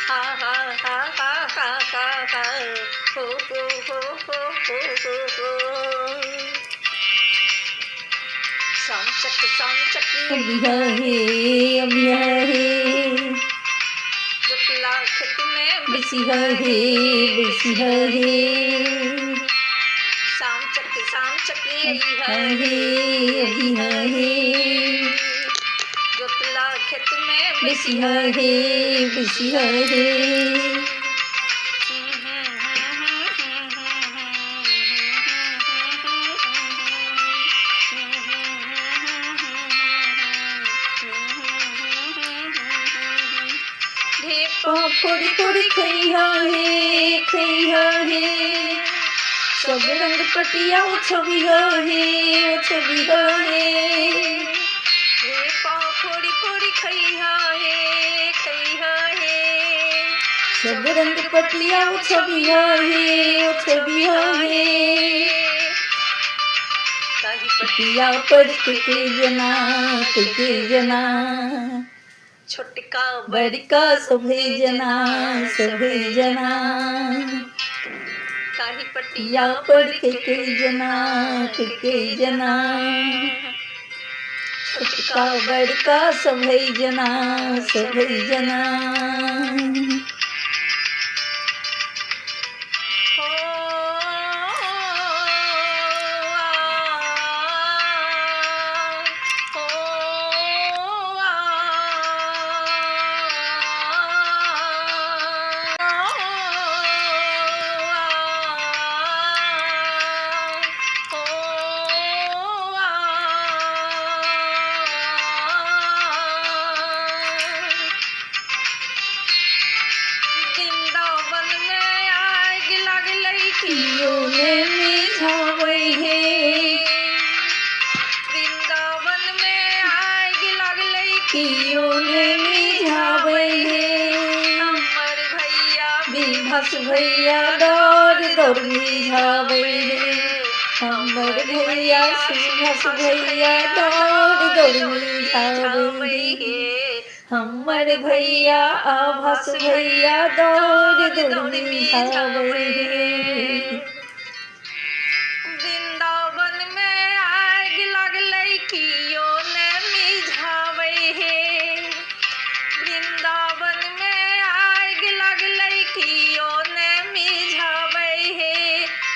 हा हा हा हा हा हा हा हो हो हो हो हो हो हो शाम चक अभी है अभी है जुतला खेत में बिसी है शाम चक यही अभी है जुतला खेत में बिसी है फोड़ी फोड़ी खैया है सब रंग पटिया वो छवि है फोड़ी फोड़ी खैया है सब रंग पटिया वो छवि है पटिया पर के जना छोटका बड़का सभे जना काही पटिया पर के जना छोटका बड़का सभे जना वृंदावन में आग लगलै हमर भैया विभस भैया दौड़ मिझावे हमर भैया सुभस भैया दौड़ मिझावे हमर भैया आभस भैया दौड़ मिझावे वृंदावन में आग लगलै कियो ने मिझावे वृंदावन में आग लगलै कियो ने मिझावे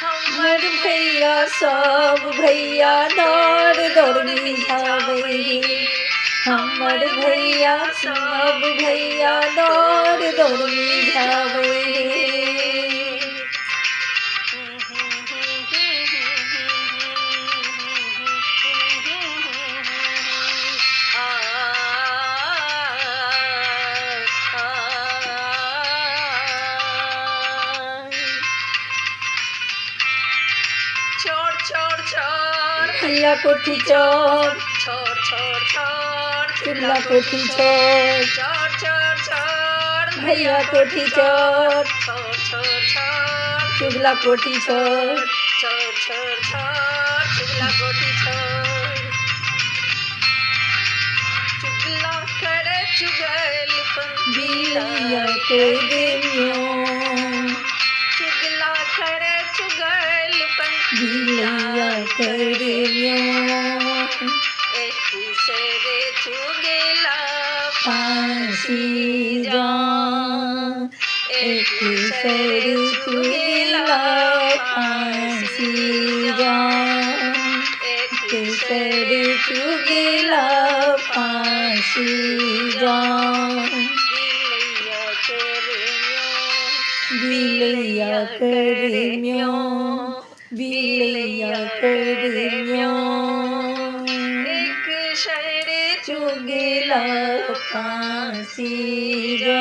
हमर भैया सब भैया दौड़ मिझावे हमर भैया सब भैया दौड़ मिझावे भैया कोठी चोर चूल्हा कोठी चोर भैया कोठी चोर चूल्हा कोठी चोर चुगला करे चुगलपन बिलैया के देमियो चुगला करे चुगलपन बिलैया के देमियो एक से चुगला फांसी जा एक से चुगला फांसी जा एक से चुगला फांसी जा बिलैया करे म्यो बिलैया करे म्यो एक शहर चुगला फांसी जा।